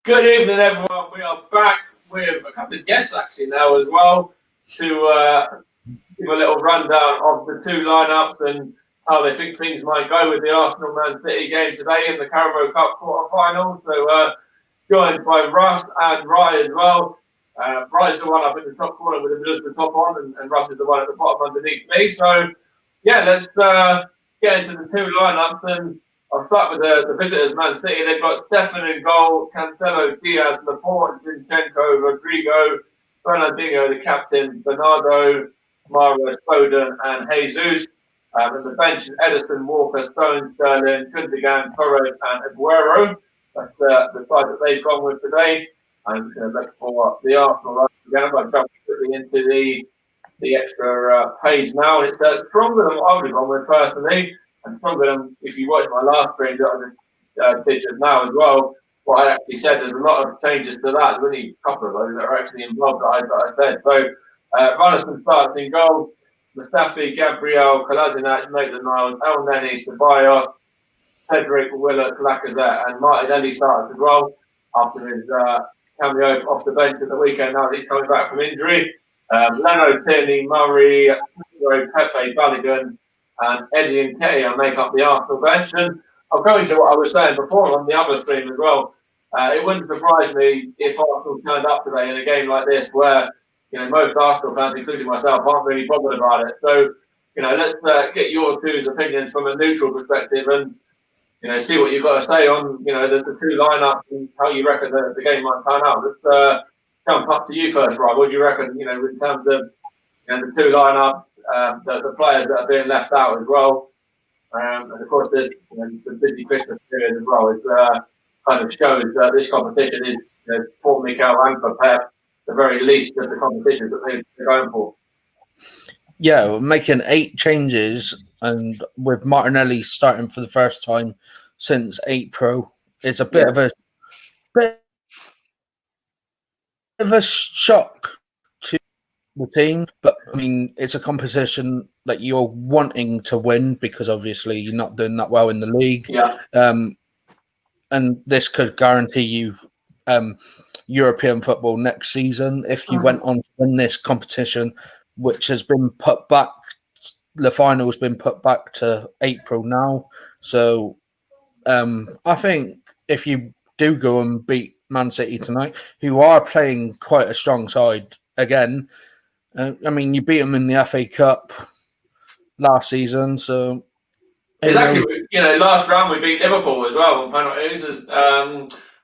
Good evening, everyone. We are back with a couple of guests actually now as well to give a little rundown of the two lineups and how they think things might go with the Arsenal-Man City game today in the Carabao Cup quarter-final. So joined by Russ and Rye as well. Rye's the one up in the top corner with the Middlesbrough top on, and Russ is the one at the bottom underneath me. So yeah, let's get into the two lineups, and I'll start with the visitors, Man City. They've got Stefan in goal, Cancelo, Diaz, Laporte, Zinchenko, Rodrigo, Fernandinho, the captain, Bernardo, Mahrez, Foden, and Jesus. And the bench is Ederson, Walker, Stones, Sterling, Gundogan, Torres, and Aguero. That's the side that they've gone with today. I'm just going to look for the Arsenal again. I'm going to jump quickly into the extra page now. And it's stronger than what I would have gone with personally. And stronger than if you watch my last stream that I did just now as well. What I actually said, there's a lot of changes to that. There's only a couple of those that are actually involved that I said. So, Ronaldson starts in goal. Mustafi, Gabriel, Kolasinac, Maitland-Niles, El Neni, Ceballos, Cedric, Willock, Lacazette, and Martinelli starts as well after his cameo off the bench at the weekend. Now that he's coming back from injury. Leno, Tierney, Murray, Pepe, Balogun, and Eddie and Nketiah make up the Arsenal bench. And I'll go into what I was saying before on the other stream as well. It wouldn't surprise me if Arsenal turned up today in a game like this where, most Arsenal fans, including myself, aren't really bothered about it. So, let's get your two's opinions from a neutral perspective and, see what you've got to say on, the two lineups and how you reckon the game might turn out. Let's jump up to you first, Rob. What do you reckon, in terms of the two lineups, the players that are being left out as well? And of course, there's the busy Christmas period as well. It kind of shows that this competition is, for Mikel and for Pep, the very least of the competitions that they're going for. Yeah, we're making 8 changes, and with Martinelli starting for the first time since April, it's a bit of a shock to the team. But I mean, it's a competition that you're wanting to win because obviously you're not doing that well in the league. Yeah. And this could guarantee you European football next season if you went on to win this competition, which has been put back. The final has been put back to April now. So I think if you do go and beat Man City tonight, who are playing quite a strong side again, I mean, you beat them in the FA Cup last season. So exactly, last round we beat Liverpool as well on penalties,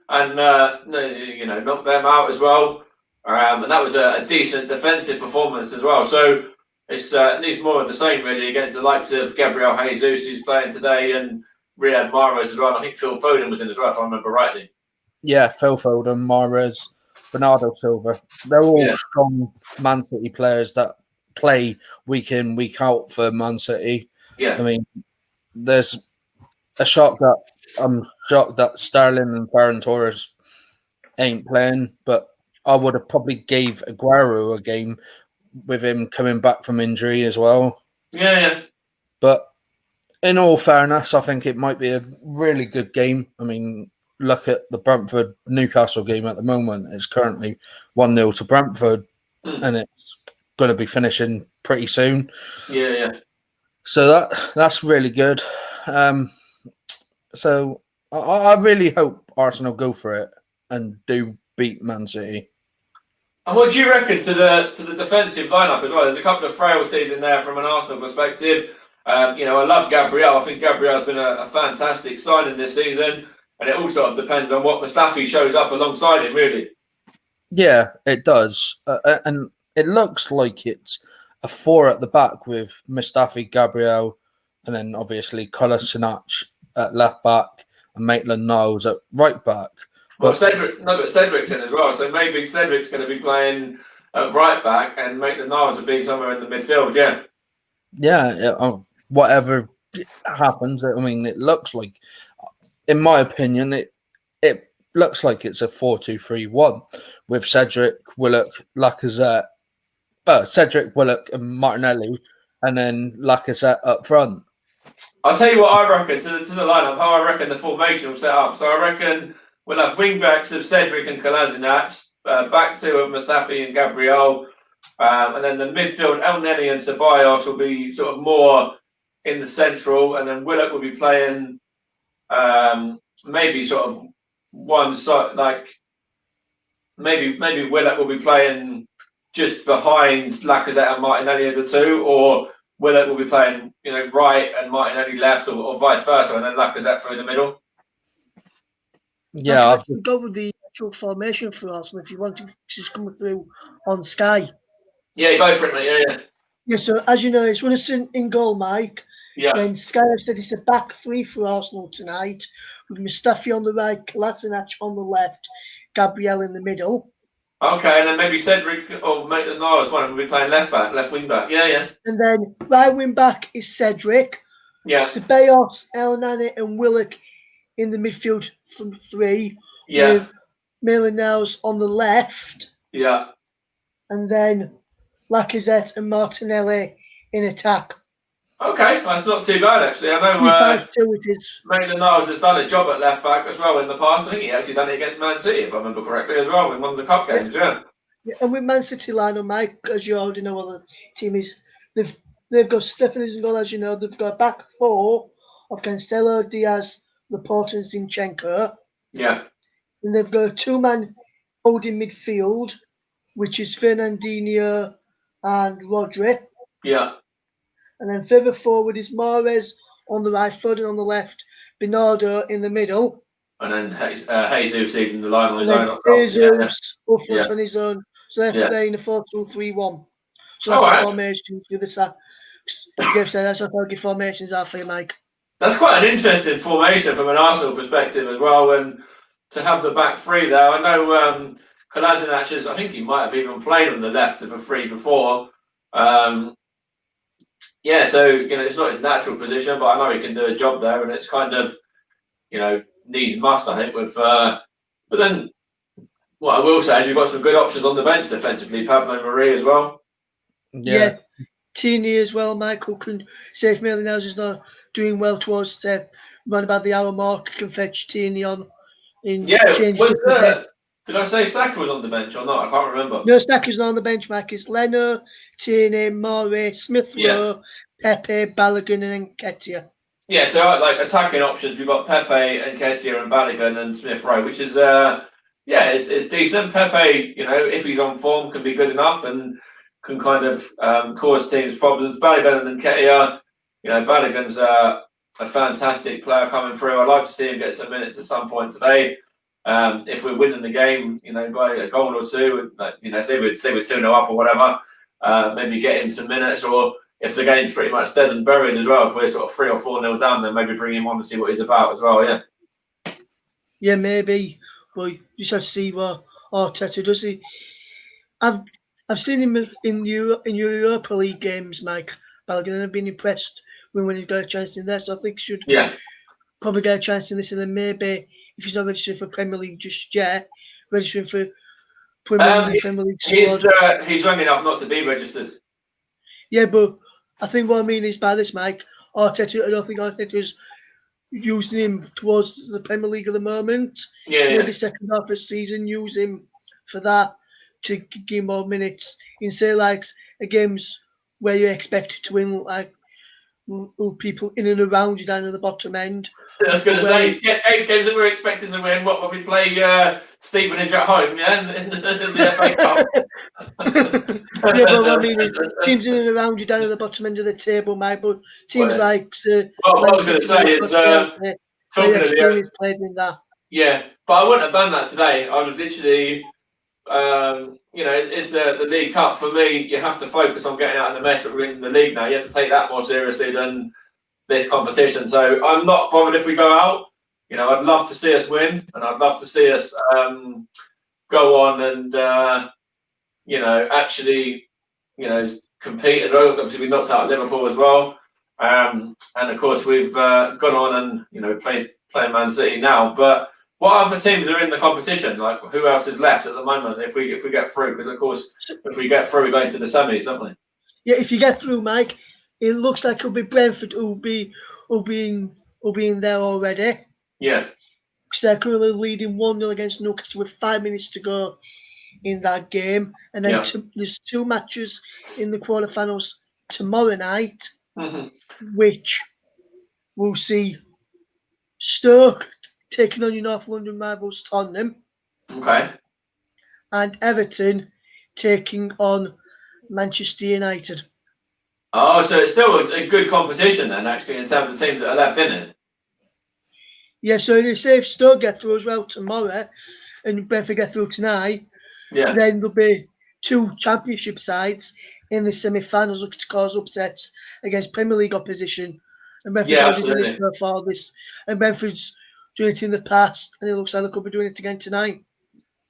and knocked them out as well. And that was a decent defensive performance as well. So it's needs more of the same really against the likes of Gabriel Jesus, who's playing today, and Riyad Mahrez as well. I think Phil Foden was in as well, if I remember rightly. Yeah, Phil Foden, Mahrez, Bernardo Silva. They're all strong Man City players that play week in, week out for Man City. Yeah. I mean, there's I'm shocked that Sterling and Ferran Torres ain't playing, but I would have probably gave Aguero a game with him coming back from injury as well. Yeah. But in all fairness, I think it might be a really good game. I mean, look at the Brentford-Newcastle game at the moment. It's currently 1-0 to Brentford, and it's going to be finishing pretty soon. Yeah. So that's really good. So I really hope Arsenal go for it and do beat Man City. And what do you reckon to the defensive lineup as well? There's a couple of frailties in there from an Arsenal perspective. I love Gabriel. I think Gabriel's been a fantastic signing this season, and it all sort of depends on what Mustafi shows up alongside him, really. Yeah, it does, and it looks like it's a 4 at the back with Mustafi, Gabriel, and then obviously Kolasinac at left back and Maitland-Niles at right back. But Cedric's in as well, so maybe Cedric's going to be playing at right back and Maitland-Niles will be somewhere in the midfield, yeah. Yeah, whatever happens, I mean, it looks like, in my opinion, it looks like it's a 4-2-3-1 with Cedric, Willock, Lacazette, Cedric, Willock and Martinelli, and then Lacazette up front. I'll tell you what I reckon to the lineup, how I reckon the formation will set up. So I reckon we'll have wing backs of Cedric and Kolasinac, back two of Mustafi and Gabriel, and then the midfield, El Neni and Ceballos will be sort of more in the central, and then Willock will be playing maybe sort of one side, like maybe Willock will be playing just behind Lacazette and Martinelli as the two, or Willock will be playing, right and Martinelli left, or vice versa, and then Lacazette through the middle. Yeah, I've go with the actual formation for Arsenal if you want to just come through on Sky. Yeah, go for it, mate. Yeah. Yeah, so as you know, it's Runnison in goal, Mike. Yeah. Then Sky have said it's a back three for Arsenal tonight, with Mustafi on the right, Kolasinac on the left, Gabriel in the middle. Okay, and then maybe Cedric or Maitland-Niles will be playing left wing back. Yeah. And then right wing back is Cedric. Yeah. Ceballos, El Nani and Willock in the midfield from three. Yeah. With Maitland-Niles on the left. Yeah. And then Lacazette and Martinelli in attack. Okay, that's not too bad actually. I know 5-2 it is. Maitland-Niles has done a job at left back as well in the past. I think he actually done it against Man City, if I remember correctly, as well in one of the cup games. Yeah. And with Man City lineup, Mike, as you already know what the team is, they've got Stephanie's in goal, as you know. They've got a back four of Cancelo, Diaz, Laporte, and Zinchenko. Yeah. And they've got a two-man holding midfield, which is Fernandinho and Rodri. Yeah. And then further forward is Mahrez on the right, Foden on the left, Bernardo in the middle. And then Jesus leading the line on his and own. Jesus up front on his own. So they're playing a 4-2-3-1. So that's the formation for the side. You've said that's how the formations are for you, Mike. That's quite an interesting formation from an Arsenal perspective as well. And to have the back three there, I know Kolasinac, I think he might have even played on the left of a three before. So it's not his natural position, but I know he can do a job there, and it's kind of needs must, I think. But then what I will say is you've got some good options on the bench defensively. Pablo Marie as well. Yeah. Tierney as well, Michael can say if Maitland-Niles is not doing well towards around about the hour mark, can fetch Tierney on in change. Did I say Saka was on the bench or not? I can't remember. No, Saka's not on the bench, Mike. It's Leno, Tierney, Murray, Smith Rowe, Pepe, Balogun, and Nketiah. Yeah, so like attacking options, we've got Pepe and Nketiah and Balogun and Smith Rowe, which is it's decent. Pepe, if he's on form, can be good enough and can kind of cause teams problems. Balogun and Nketiah, Balogun's a fantastic player coming through. I'd like to see him get some minutes at some point today. If we're winning the game, by a goal or two, say we're 2-0 up or whatever, maybe get him some minutes, or if the game's pretty much dead and buried as well, if we're sort of 3 or 4-0 down, then maybe bring him on and see what he's about as well, yeah. Yeah, maybe. But you just have to see what Arteta does. I've seen him in Europa League games, Mike Balogun, and I've been impressed when he's got a chance in there, so I think he should probably get a chance in this, and then maybe if he's not registered for Premier League just yet, registering for Premier League squad. He's young enough not to be registered. Yeah, but I think what I mean is by this, Mike, I don't think Arteta's using him towards the Premier League at the moment. Maybe second half of the season, use him for that to give him more minutes in, say, like games where you're expected to win, like people in and around you down at the bottom end. I was going to say, games that we're expecting to win, when we play Stevenage at home, in the FA Cup. Yeah, but what I mean is teams in and around you down at the bottom end of the table, Mike, but teams like... what I was going to say is, talking of experience players in that. Yeah, but I wouldn't have done that today. I would literally... it's the League Cup. For me, you have to focus on getting out of the mess. We're in the league now. You have to take that more seriously than this competition. So I'm not bothered if we go out. I'd love to see us win, and I'd love to see us go on and actually compete as well. Obviously, we knocked out Liverpool as well, and of course we've gone on and playing Man City now, but. What other teams are in the competition? Like, who else is left at the moment if we get through? Because, of course, if we get through, we're going to the semis, don't we? Yeah, if you get through, Mike, it looks like it'll be Brentford who'll be in there already. Yeah. because they're currently leading 1-0 against Newcastle with 5 minutes to go in that game. And then there's 2 matches in the quarterfinals tomorrow night, which we'll see Stoke taking on your North London rivals Tottenham. Okay. And Everton taking on Manchester United. Oh, so it's still a good competition then, actually, in terms of teams that are left in it. Yeah, so they say if Stoke get through as well tomorrow and Brentford get through tonight, then there'll be 2 championship sides in the semi-finals looking to cause upsets against Premier League opposition. And Brentford's already done this so far. And Brentford's done it in the past, and it looks like they could be doing it again tonight.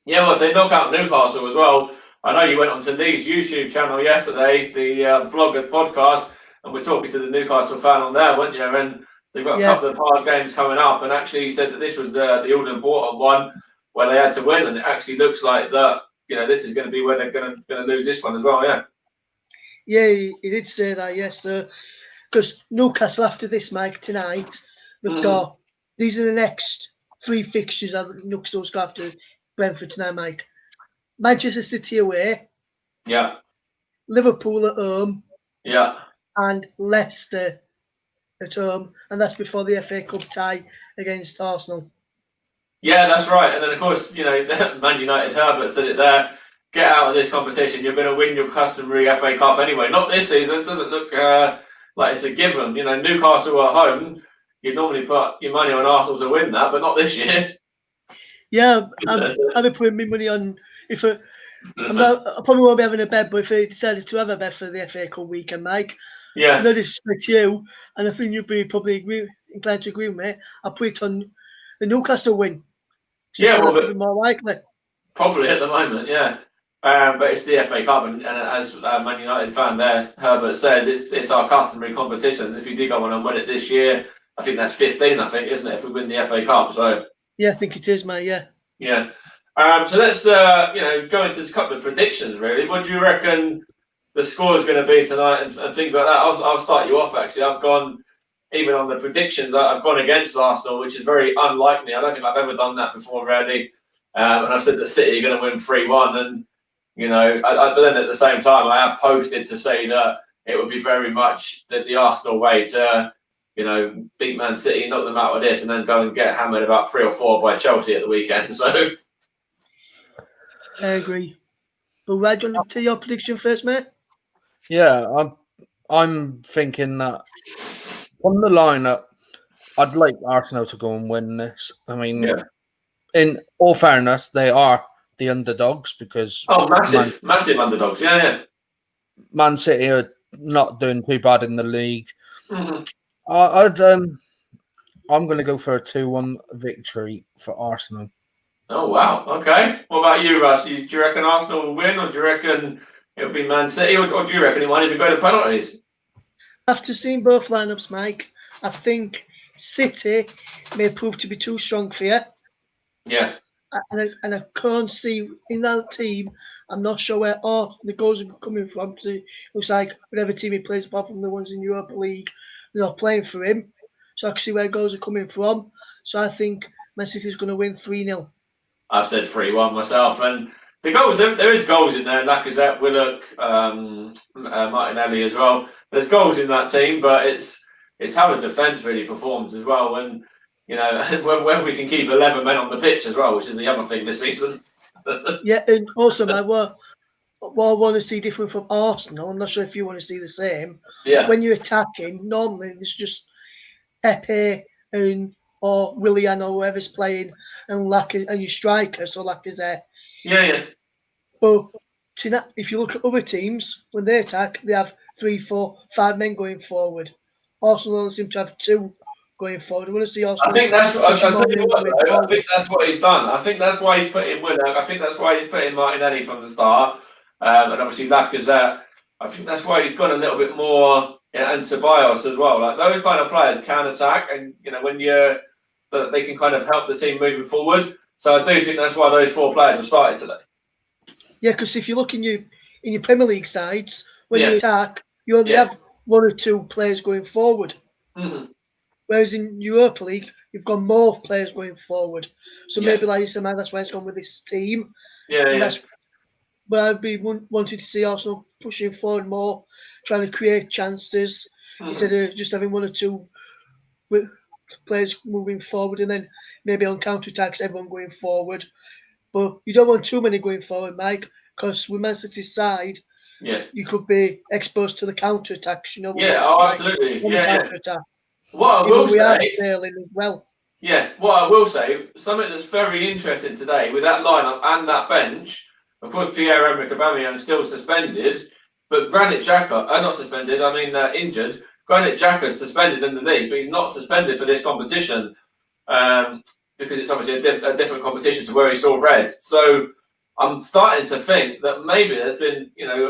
Yeah, well, if they knock out Newcastle as well, I know you went on to Lee's YouTube channel yesterday, the Vlogger podcast, and we're talking to the Newcastle fan on there, weren't you? And they've got a couple of hard games coming up, and actually he said that this was the all-important one where they had to win, and it actually looks like that, this is going to be where they're going to lose this one as well, yeah. Yeah, he did say that, yes. Because Newcastle, after this, Mike, tonight, they've got, these are the next 3 fixtures that Newcastle's got after Brentford tonight, Mike. Manchester City away. Yeah. Liverpool at home. Yeah. And Leicester at home. And that's before the FA Cup tie against Arsenal. Yeah, that's right. And then, of course, Man United, Herbert said it there. Get out of this competition. You're going to win your customary FA Cup anyway. Not this season. It doesn't look like it's a given. Newcastle at home, you'd normally put your money on Arsenal to win that, but not this year. Yeah, I've been putting my money on. I probably won't be having a bet, but if I decided to have a bet for the FA Cup weekend, Mike, no disrespect to you, and I think you'd be probably inclined to agree with me, I'll put it on the Newcastle win. Yeah, well, that would be more likely. Probably at the moment, yeah. But it's the FA Cup, and as a Man United fan there, Herbert says, it's our customary competition. If you do go on and win it this year, I think that's 15, isn't it, if we win the FA Cup? So yeah, I think it is, mate, yeah. Yeah. So let's, go into a couple of predictions, really. What do you reckon the score is going to be tonight and things like that? I'll start you off, actually. I've gone, even on the predictions, I've gone against Arsenal, which is very unlike me. I don't think I've ever done that before, really. And I've said that City are going to win 3-1. And, but then at the same time, I have posted to say that it would be very much the Arsenal way to, beat Man City, knock them out with this, and then go and get hammered about 3 or 4 by Chelsea at the weekend. So I agree. But Raj, do you want to tell your prediction first, mate? Yeah, I'm thinking that on the lineup, I'd like Arsenal to go and win this. I mean, in all fairness, they are the underdogs because massive underdogs. Yeah. Man City are not doing too bad in the league. Mm-hmm. I'm going to go for a 2-1 victory for Arsenal. Oh, wow. Okay. What about you, Russ? Do you reckon Arsenal will win, or do you reckon it'll be Man City, or do you reckon it might even go to penalties? After seeing both lineups, Mike, I think City may prove to be too strong for you. Yeah. And I can't see in that team, I'm not sure where all the goals are coming from, because it looks like whatever team he plays, apart from the ones in Europa League, they're not playing for him. So I can see where goals are coming from. So I think Man City is going to win 3-0. I've said 3-1 myself. And the goals, there is goals in there. Lacazette, Willock, Martinelli as well. There's goals in that team, but it's how the defence really performs as well. And, whether we can keep 11 men on the pitch as well, which is the other thing this season. Yeah, and also, mate, what I want to see different from Arsenal, I'm not sure if you want to see the same. Yeah. When you're attacking, normally there's just Pepe or Willian or whoever's playing and your striker, so Lacazette. Yeah. But if you look at other teams, when they attack, they have 3, 4, 5 men going forward. Arsenal only seem to have 2 going forward. I want to see Arsenal. I think that's what he's done. I think that's why he's put in Willock. I think that's why he's put in Martinelli from the start. And obviously Lacazette. I think that's why he's gone a little bit more, and Ceballos as well. Like those kind of players can attack, and when they can kind of help the team moving forward. So I do think that's why those 4 players have started today. Yeah, because if you look in your Premier League sides, when you attack, you only have 1 or 2 players going forward. Mm-hmm. Whereas in Europa League, you've got more players going forward. So Yeah. maybe, like you said, man, that's why it's gone with this team. Yeah, And yeah. that's where I'd be wanting to see Arsenal pushing forward more, trying to create chances instead of just having one or two players moving forward and then maybe on counter-attacks, everyone going forward. But you don't want too many going forward, Mike, because with Man City's side, Yeah. you could be exposed to the counter-attacks, what Yeah, City oh, like absolutely. on the Yeah, yeah. counter-attack. What I Even will we are say, failing as well. yeah, what I will say, something that's very interesting today with that lineup and that bench. Of course, Pierre-Emerick Aubameyang still suspended, but Granit Xhaka, not suspended, I mean injured. Granit Xhaka's suspended in the league, but he's not suspended for this competition because it's obviously a different competition to where he saw red. So I'm starting to think that maybe there's been,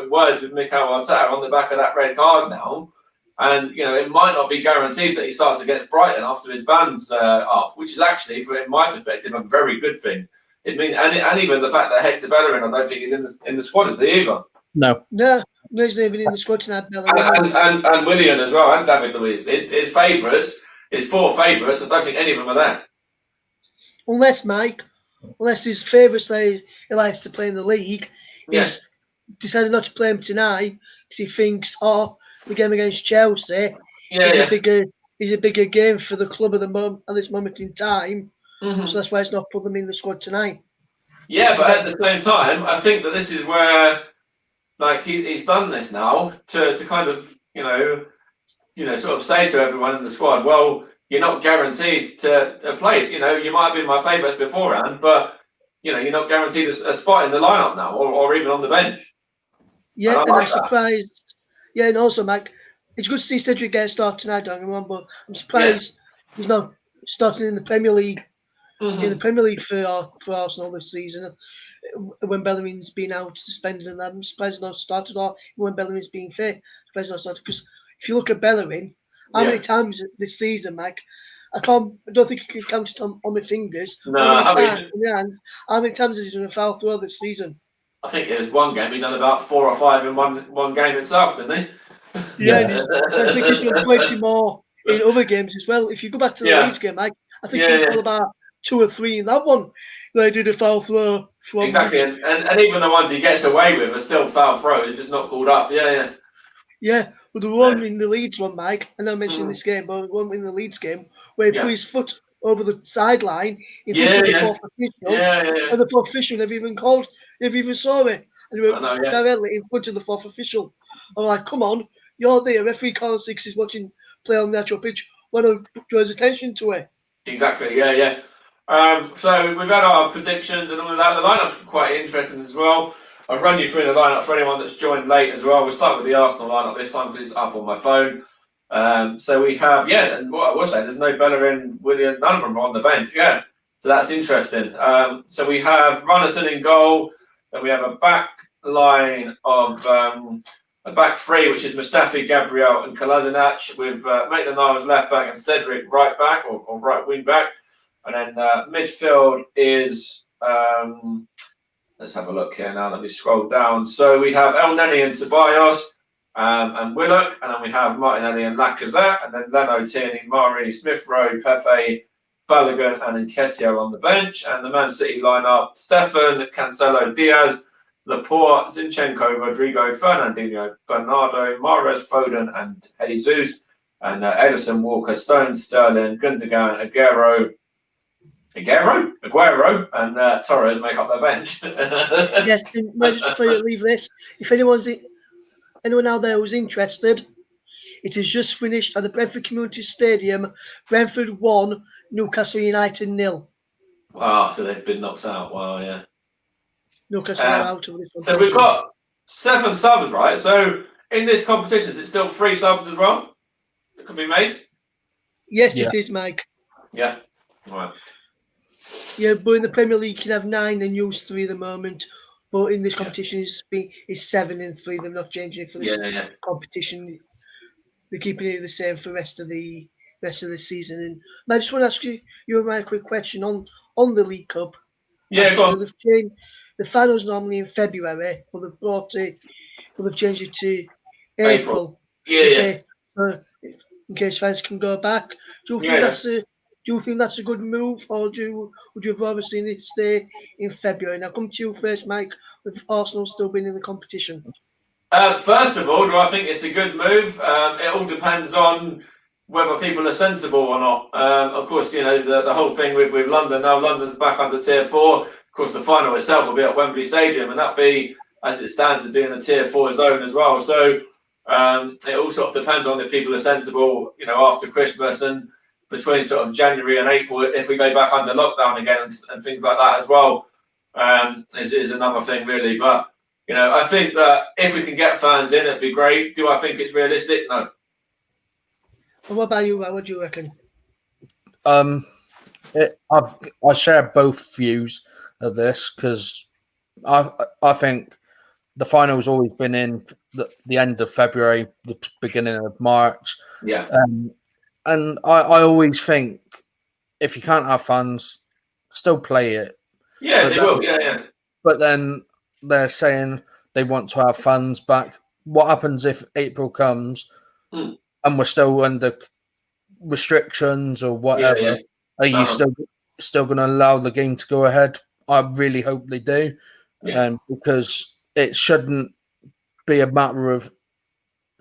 words with Mikel Arteta on the back of that red card now. And, it might not be guaranteed that he starts against Brighton after his ban's up, which is actually, from my perspective, a very good thing. It means, and even the fact that Hector Bellerin, I don't think he's in the squad, is he either? No. No, he's not even in the squad tonight, Bellerin. And Willian as well, and David Luiz. It's his favourites, his four favourites. I don't think any of them are there. Unless his favourites he likes to play in the league, he's decided not to play him tonight because he thinks, the game against Chelsea is a bigger game for the club at this moment in time. Mm-hmm. So that's why he's not put them in the squad tonight. Yeah, but at the same time, I think that this is where, he's done this now to kind of, sort of say to everyone in the squad, well, you're not guaranteed to a place. You might have been my favourites beforehand, but you're not guaranteed a spot in the lineup now, or even on the bench. Yeah, and I'm surprised. Yeah, and also, Mike, it's good to see Cedric get a start tonight, don't get me wrong, but I'm surprised he's not starting in the Premier League. Mm-hmm. In the Premier League for Arsenal this season, when Bellerin's been out suspended, and I'm surprised he's not started, or when Bellerin's been fit, I'm surprised he's not started. Because if you look at Bellerin, how many times this season, Mike? I don't think you can count it on my fingers. No, how many times has he done a foul throughout this season? I think it was one game. He's done about 4 or 5 in one game itself, didn't he? Yeah, and I think he's done plenty more in other games as well. If you go back to the Leeds game, Mike, I think he got about 2 or 3 in that one. They did a foul throw. Exactly, and even the ones he gets away with are still foul throws. They're just not called up. Yeah. Yeah, but the one in the Leeds one, Mike, I know I mentioned this game, but the one in the Leeds game where he put his foot over the sideline in front of the fourth official, and the fourth official never even saw it, and he went directly in front of the fourth official. I'm like, come on, you're there, referee Carl Six is watching play on the actual pitch. Why don't draw his attention to it? Exactly, yeah. So we've had our predictions and all of that. The lineup's quite interesting as well. I'll run you through the lineup for anyone that's joined late as well. We'll start with the Arsenal lineup this time because it's up on my phone. So we have, and what I will say, there's no Bellerin, Willian, none of them are on the bench, So that's interesting. So we have Runnison in goal. Then we have a back line of a back three, which is Mustafi, Gabriel, and Kolasinac, with Maitland-Niles left back and Cedric right back or right wing back. And then midfield is, let's have a look here now. Let me scroll down. So we have El Neni and Ceballos and Willock. And then we have Martinelli and Lacazette. And then Leno, Tierney, Mari, Smith-Rowe, Pepe, Balogun and Nketiah on the bench. And the Man City lineup, Stefan, Cancelo, Diaz, Laporte, Zinchenko, Rodrigo, Fernandinho, Bernardo, Mahrez, Foden and Jesus. And Edison, Walker, Stones, Sterling, Gundogan, Aguero, and Torres make up their bench. Yes, and just before you leave this, if anyone out there who's interested, it has just finished at the Brentford Community Stadium. Brentford 1, Newcastle United 0. Wow, so they've been knocked out. Wow, yeah. Newcastle are out of this one. So we've got 7 subs, right? So in this competition, is it still 3 subs as well that can be made? Yes, it is, Mike. Yeah. All right. Yeah, but in the Premier League, you can have 9 and use 3 at the moment. But in this competition, it's 7 and 3. They're not changing it for this competition. They're keeping it the same for the rest of the season. And I just want to ask you a quick question on the League Cup. Yeah, go on. They've changed the finals normally in February, but they've changed it to April. Yeah. So in case fans can go back. Do you think Yeah. that's a good move, or would you have rather seen it stay in February? Now, come to you first, Mike. With Arsenal still being in the competition. First of all, do I think it's a good move? It all depends on whether people are sensible or not. Of course, the whole thing with London now. London's back under Tier 4. Of course, the final itself will be at Wembley Stadium, and that'll be, as it stands, to be in the Tier 4 zone as well. So it all sort of depends on if people are sensible, after Christmas and between sort of January and April, if we go back under lockdown again and things like that as well, is another thing really. But I think that if we can get fans in, it'd be great. Do I think it's realistic? No. Well, what about you, Rob? What do you reckon? I share both views of this because I think the final's always been in the end of February, the beginning of March. Yeah. And I always think if you can't have fans, still play it. Yeah, they will. Yeah. But then they're saying they want to have fans back. What happens if April comes and we're still under restrictions or whatever? Yeah. Are you still going to allow the game to go ahead? I really hope they do, because it shouldn't be a matter of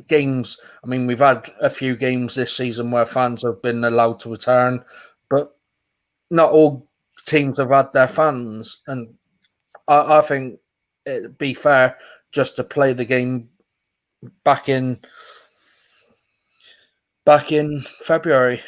games. I mean, we've had a few games this season where fans have been allowed to return, but not all teams have had their fans, and I think it'd be fair just to play the game back in February.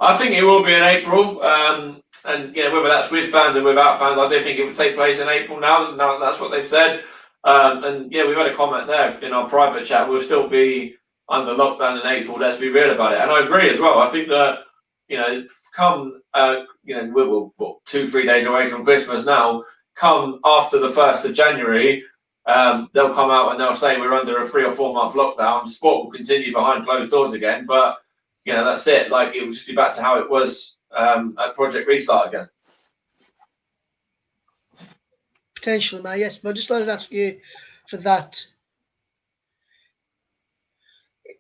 I think it will be in April, and whether that's with fans or without fans, I do think it would take place in April now. Now that's what they've said, we've had a comment there in our private chat. We'll still be under lockdown in April. Let's be real about it, and I agree as well. I think that come we're 2-3 days away from Christmas now. Come after the 1st of January, they'll come out and they'll say we're under a 3 or 4 month lockdown. Sport will continue behind closed doors again, but that's it. Like, it will just be back to how it was at Project Restart again. Potentially, man. Yes, but I just wanted to ask you for that.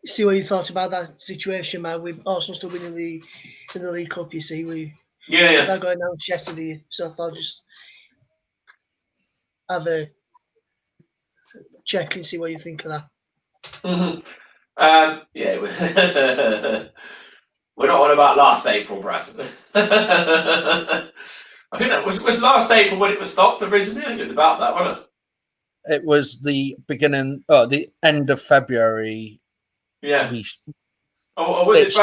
See what you thought about that situation, man. With Arsenal still winning in the League Cup, you see, that got announced yesterday. So I thought I'd just have a check and see what you think of that. We're not on about last April, Brad. I think that was last April when it was stopped originally. I think it was about that, wasn't it? It was the the end of February. Yeah. Or was it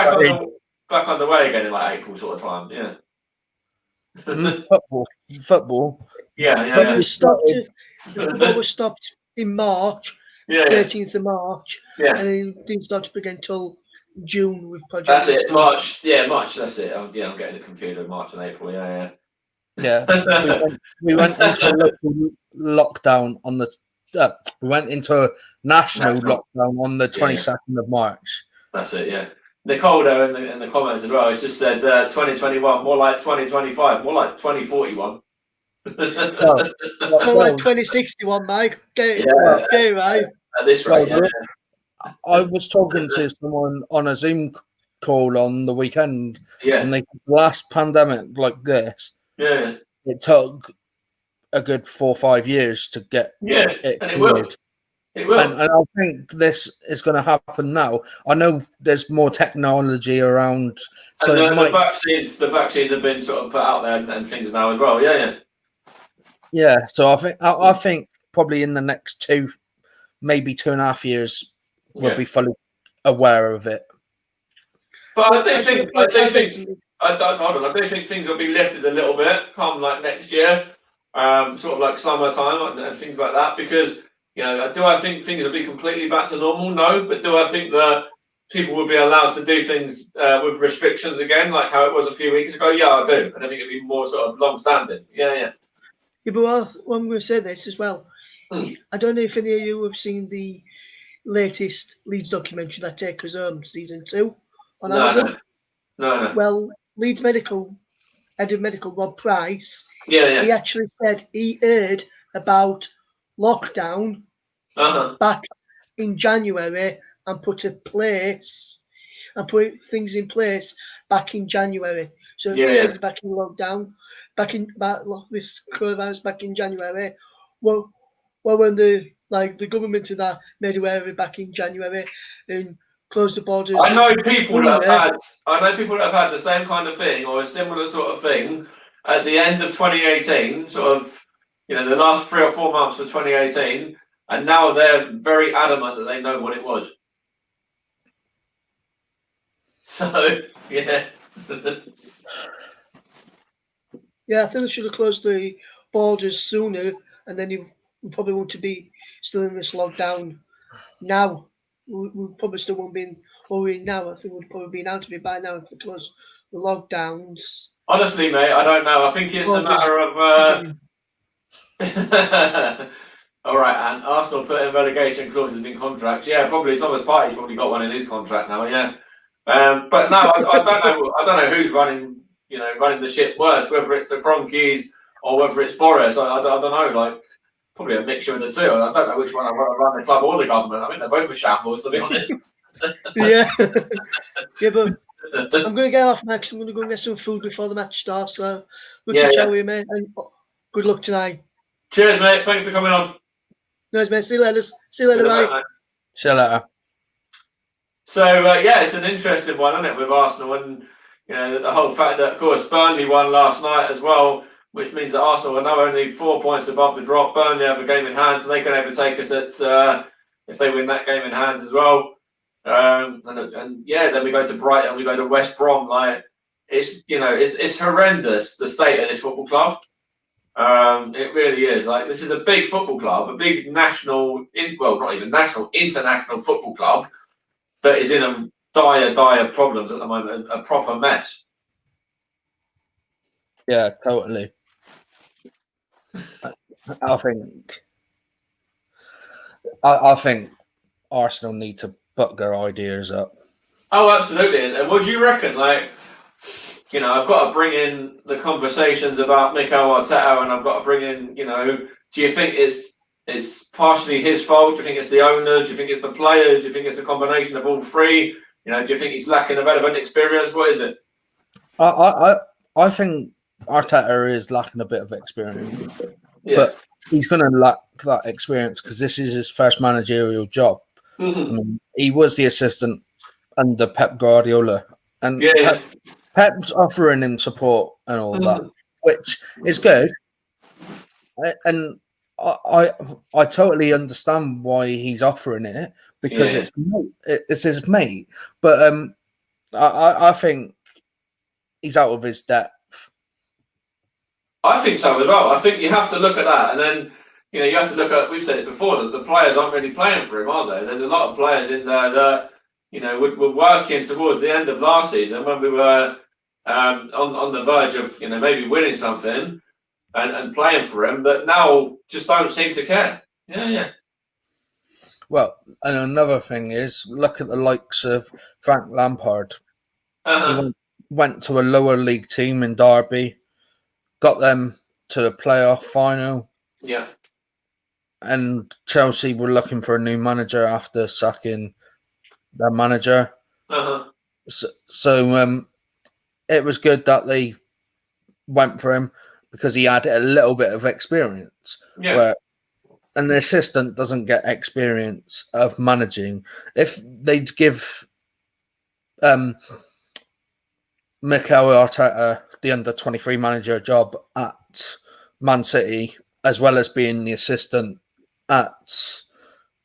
back on the way again in like April sort of time? Yeah. Football. Yeah. It was stopped. The football was stopped in March. 13th of March. Yeah. And it didn't start up again until June with Project. That's it. March. Yeah, March. That's it. I'm getting it confused with March and April. Yeah. We went into a local lockdown on the. We went into a national lockdown on the 22nd of March. That's it. Yeah. Nicole there in the comments as well. It's just said 2021, more like 2025, more like 2041. More like 2061, Mike. Okay, right. At this rate, I was talking to someone on a Zoom call on the weekend, and the last pandemic like this, it took a good 4 or 5 years to get it. And it will. It will. And I think this is going to happen now. I know there's more technology around, so and the vaccines have been sort of put out there and things now as well. Yeah. So I think probably in the next 2, maybe 2.5 years, we'll be fully aware of it. But I do think things will be lifted a little bit come like next year, sort of like summertime and things like that. Because do I think things will be completely back to normal? No, but do I think that people will be allowed to do things with restrictions again, like how it was a few weeks ago? Yeah, I do, and I think it'll be more sort of long-standing. Yeah, but when we say this as well, I don't know if any of you have seen the latest Leeds documentary that Take Us Home season 2 on Amazon. No. Well, Leeds head of medical Rob Price, he actually said he heard about lockdown back in January and put in place and put things in place back in January. So if Yeah, we yeah. headed back in lockdown, this coronavirus back in January, well, when the government and that made aware of it back in January and closed the borders. I know people that sooner, have had the same kind of thing or a similar sort of thing at the end of 2018, sort of, the last 3 or 4 months of 2018, and now they're very adamant that they know what it was. So, yeah. Yeah, I think they should have closed the borders sooner, and then you probably want to be still in this lockdown now. We probably still won't be in where we're in now. I think we'd probably been out of it by now if they closed the lockdowns. Honestly, mate, I don't know. I think it's a matter of. All right, and Arsenal putting relegation clauses in contracts. Yeah, probably Thomas Partey's probably got one in his contract now. Yeah, but no, I don't know. I don't know who's running the ship worse, whether it's the Cronkies or whether it's Boris. I don't know. Like, probably a mixture of the two. I don't know which one I want to run the club or the government. I think they're both a shambles, to be honest. Yeah, yeah, but I'm going to get off, Max. I'm going to go and get some food before the match starts. So good to chat with you, mate, and good luck tonight. Cheers, mate. Thanks for coming on. Nice, mate. See you later. See you later, mate. See you later. So, it's an interesting one, isn't it, with Arsenal, and the whole fact that, of course, Burnley won last night as well, which means that Arsenal are now only 4 points above the drop. Burnley have a game in hand, so they can overtake us if they win that game in hand as well. And then we go to Brighton, we go to West Brom. Like, it's horrendous, the state of this football club. It really is. Like, this is a big football club, a big national, not even national, international football club that is in a dire problems at the moment, a proper mess. Yeah, totally. I think Arsenal need to buck their ideas up. Oh, absolutely. And what do you reckon? Like, I've got to bring in the conversations about Mikel Arteta, and I've got to bring in, do you think it's partially his fault? Do you think it's the owners? Do you think it's the players? Do you think it's a combination of all three? Do you think he's lacking a relevant experience? What is it? I think Arteta is lacking a bit of experience, but he's going to lack that experience because this is his first managerial job. Mm-hmm. I mean, he was the assistant under Pep Guardiola, and Pep's offering him support and all that, which is good. And I totally understand why he's offering it because it's his mate. But I think he's out of his depth. I think so as well. I think you have to look at that, and then you have to look at. We've said it before that the players aren't really playing for him, are they? There's a lot of players in there that were working towards the end of last season when we were on the verge of maybe winning something and playing for him, that now just don't seem to care. Yeah. Well, and another thing is look at the likes of Frank Lampard. He went to a lower league team in Derby, got them to the playoff final. Yeah. And Chelsea were looking for a new manager after sacking their manager. So it was good that they went for him because he had a little bit of experience. Yeah. Where an assistant doesn't get experience of managing. If they'd give Mikel Arteta the under-23 manager job at Man City, as well as being the assistant at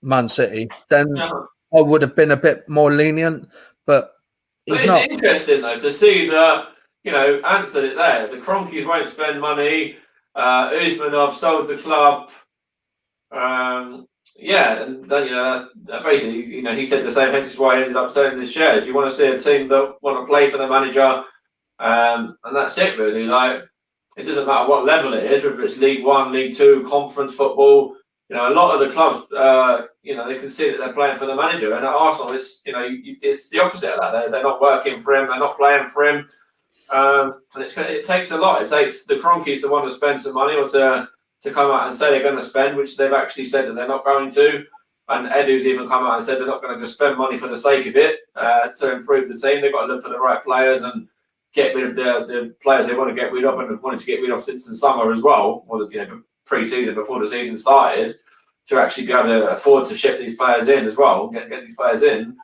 Man City, then I would have been a bit more lenient. But it's interesting, though, to see that, Anthony there, the Cronkies won't spend money. Usmanov sold the club. And basically, he said the same, hence why he ended up selling his shares. You want to see a team that want to play for the manager, and that's it, really. Like, it doesn't matter what level it is, whether it's League One, League Two, conference football. A lot of the clubs, they can see that they're playing for the manager, and at Arsenal, it's it's the opposite of that. They're not working for him. They're not playing for him, and it takes a lot. It takes the Cronkies to want to spend some money or to come out and say they're going to spend, which they've actually said that they're not going to. And Edu's even come out and said they're not going to just spend money for the sake of it to improve the team. They've got to look for the right players and get rid of the players they want to get rid of and have wanted to get rid of since the summer as well, or pre-season before the season started, to actually be able to afford to ship these players in as well, get these players in.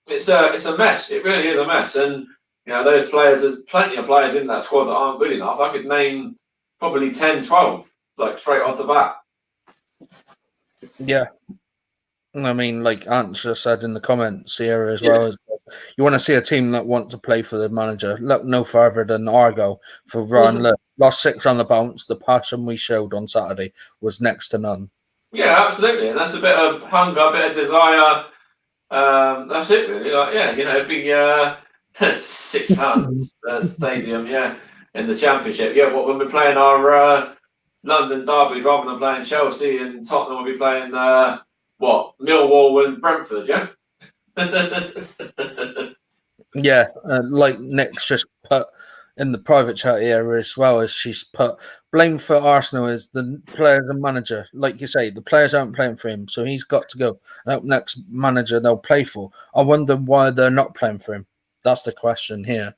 It's a mess. It really is a mess. And those players, there's plenty of players in that squad that aren't good enough. I could name probably 10, 12, like straight off the bat. Yeah. I mean, like Ant just said in the comments here as well, you want to see a team that want to play for the manager. Look no further than Argo for Ryan. Look, lost 6 on the bounce. The passion we showed on Saturday was next to none. Yeah, absolutely. And that's a bit of hunger, a bit of desire. That's it, really. Like, it'd be 6,000 stadium, in the Championship. Yeah, when we're playing our London derbies, rather than playing Chelsea and Tottenham, we'll be playing Millwall and Brentford, yeah? Yeah, like Nick's just put in the private chat here as well, as she's put, blame for Arsenal is the players and manager. Like you say, the players aren't playing for him, so he's got to go. And up next manager they'll play for. I wonder why they're not playing for him. That's the question here.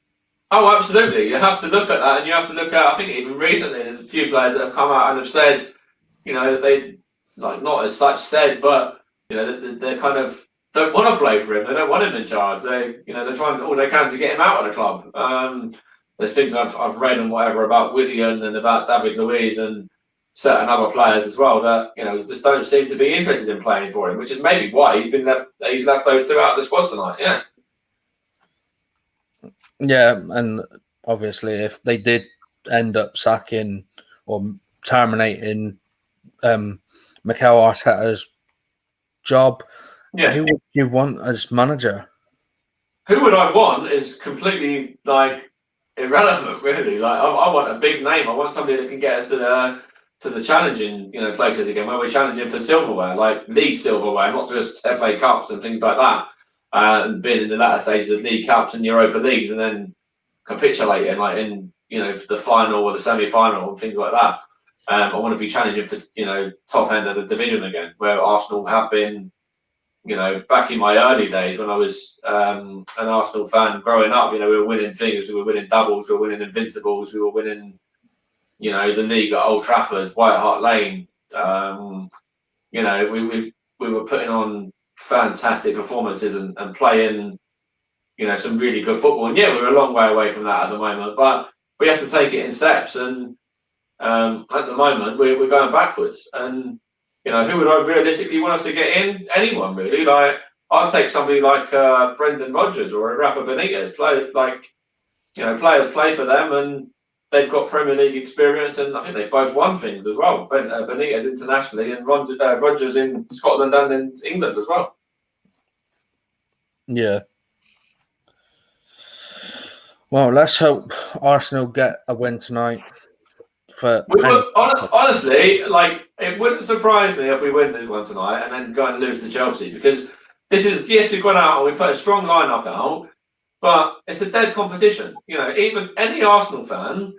Oh, absolutely. You have to look at that, and you have to look at, I think even recently, there's a few players that have come out and have said, they, like, not as such said, but, they kind of don't want to play for him. They don't want him in charge. They're trying all they can to get him out of the club. There's things I've read and whatever about Willian and about David Luiz and certain other players as well that, just don't seem to be interested in playing for him, which is maybe why he's left those two out of the squad tonight, yeah. Yeah, and obviously if they did end up sacking or terminating Mikel Arteta's job, who would you want as manager? Who would I want is completely irrelevant, really. Like I want a big name. I want somebody that can get us to the challenging places again, where we're challenging for silverware, like league silverware, not just FA Cups and things like that. And being in the latter stages of League Cups and Europa Leagues, and then capitulating in the final or the semi-final and things like that. I want to be challenging for top end of the division again, where Arsenal have been. Back in my early days when I was an Arsenal fan growing up, we were winning things. We were winning doubles. We were winning invincibles. We were winning, the league at Old Trafford, White Hart Lane. We were putting on fantastic performances and playing, some really good football. And we're a long way away from that at the moment, but we have to take it in steps. And at the moment, we're going backwards. And who would I realistically want us to get in? Anyone, really. Like, I'd take somebody like Brendan Rodgers or Rafa Benitez. Players play for them, and they've got Premier League experience, and I think they both won things as well. Benitez internationally, and Rodgers in Scotland and in England as well. Yeah. Well, let's hope Arsenal get a win tonight. Honestly, it wouldn't surprise me if we win this one tonight and then go and lose to Chelsea, because this is, yes, we've gone out and we put a strong lineup out, but it's a dead competition. Even any Arsenal fan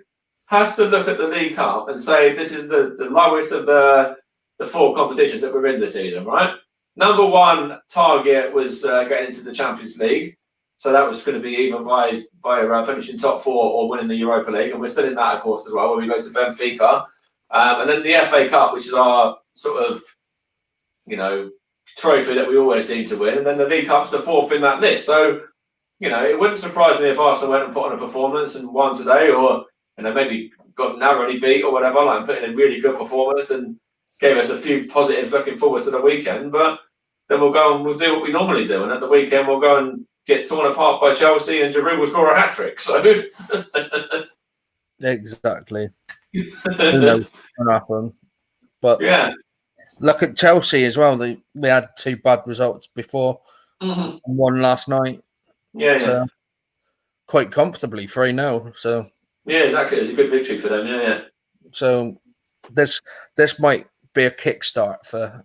has to look at the League Cup and say this is the lowest of the 4 competitions that we're in this season, right? Number 1 target was getting into the Champions League. So that was going to be either via finishing top 4 or winning the Europa League. And we're still in that, of course, as well, when we go to Benfica. And then the FA Cup, which is our sort of, trophy that we always seem to win. And then the League Cup's the 4th in that list. So, it wouldn't surprise me if Arsenal went and put on a performance and won today, or, maybe got narrowly beat or whatever, put in a really good performance and gave us a few positives looking forward to the weekend. But then we'll go and we'll do what we normally do. And at the weekend, we'll go and get torn apart by Chelsea, and Giroud will score a hat-trick. So exactly. Who knows what's going to happen? But look at Chelsea as well. They had 2 bad results before, and one last night. So quite comfortably 3-0. So exactly. It was a good victory for them. Yeah. So this might be a kickstart for.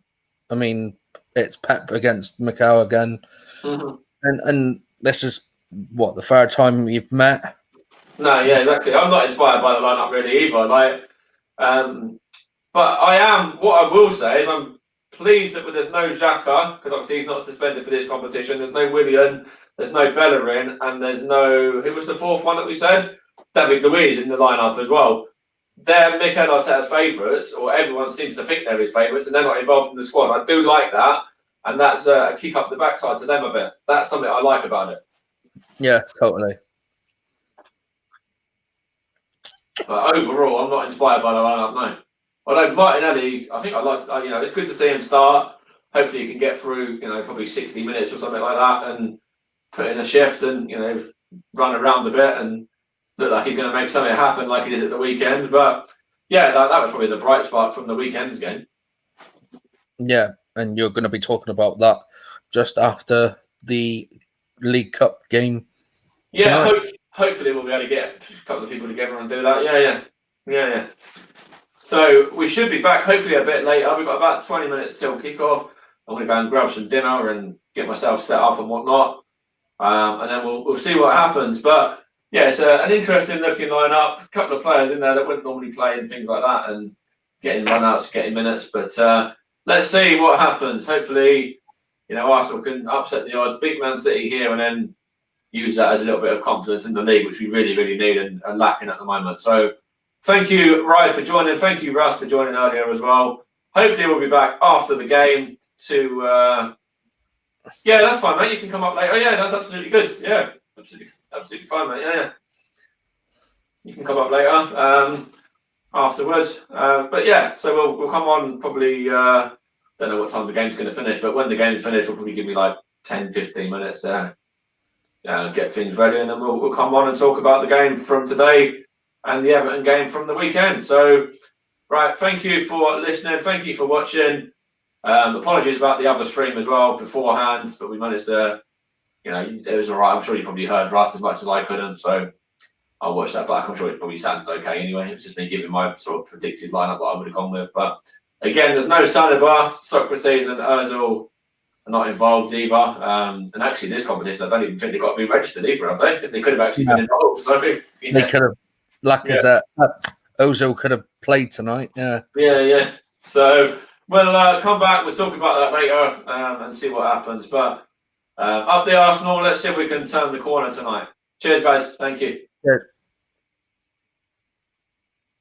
I mean, it's Pep against Mikel again. And this is what, the 3rd time you've met? No, exactly. I'm not inspired by the lineup really either. But I am. What I will say is I'm pleased that there's no Xhaka, because obviously he's not suspended for this competition. There's no Willian, there's no Bellerin, and there's no, who was the fourth one that we said? David Luiz in the lineup as well. They're Mikel Arteta's favourites, or everyone seems to think they're his favourites, and they're not involved in the squad. I do like that, and that's a kick up the backside to them a bit. That's something I like about it. Yeah, totally. But overall, I'm not inspired by the lineup, no. Although Martinelli, I think I like, it's good to see him start. Hopefully, he can get through, probably 60 minutes or something like that, and put in a shift and run around a bit and look like he's going to make something happen like he did at the weekend. But yeah, that was probably the bright spot from the weekend's game. Yeah, and you're going to be talking about that just after the League Cup game. Yeah, hopefully we'll be able to get a couple of people together and do that. Yeah. So we should be back hopefully a bit later. We've got about 20 minutes till kickoff. I'm going to go and grab some dinner and get myself set up and whatnot. And then we'll see what happens. But yeah, it's an interesting looking lineup. A couple of players in there that wouldn't normally play and things like that, and getting run-outs, getting minutes. But let's see what happens. Hopefully, Arsenal can upset the odds, beat Man City here, and then use that as a little bit of confidence in the league, which we really, really need and are lacking at the moment. So thank you, Ryan, for joining. Thank you, Russ, for joining earlier as well. Hopefully we'll be back after the game to... Yeah, that's fine, mate. You can come up later. Oh, yeah, that's absolutely good. Yeah, absolutely fine, mate. Yeah. You can come up later afterwards. But yeah, so we'll come on probably... don't know what time the game's going to finish, but when the game's finished, we'll probably give me like 10, 15 minutes there. Get things ready, and then we'll come on and talk about the game from today and the Everton game from the weekend. So, right, thank you for listening. Thank you for watching. Apologies about the other stream as well beforehand, but we managed to, it was all right. I'm sure you probably heard Russ as much as I couldn't, so I'll watch that back. I'm sure it probably sounded okay anyway. It was just me giving my sort of predicted lineup what I would have gone with. But again, there's no Saliba, Socrates, and Ozil are not involved either. And actually, this competition, I don't even think they got to be registered either, have they? They could have actually been involved. So they could have. Lacazette, Ozil could have played tonight. Yeah. So we'll come back. We'll talk about that later and see what happens. But up the Arsenal. Let's see if we can turn the corner tonight. Cheers, guys. Thank you. Cheers.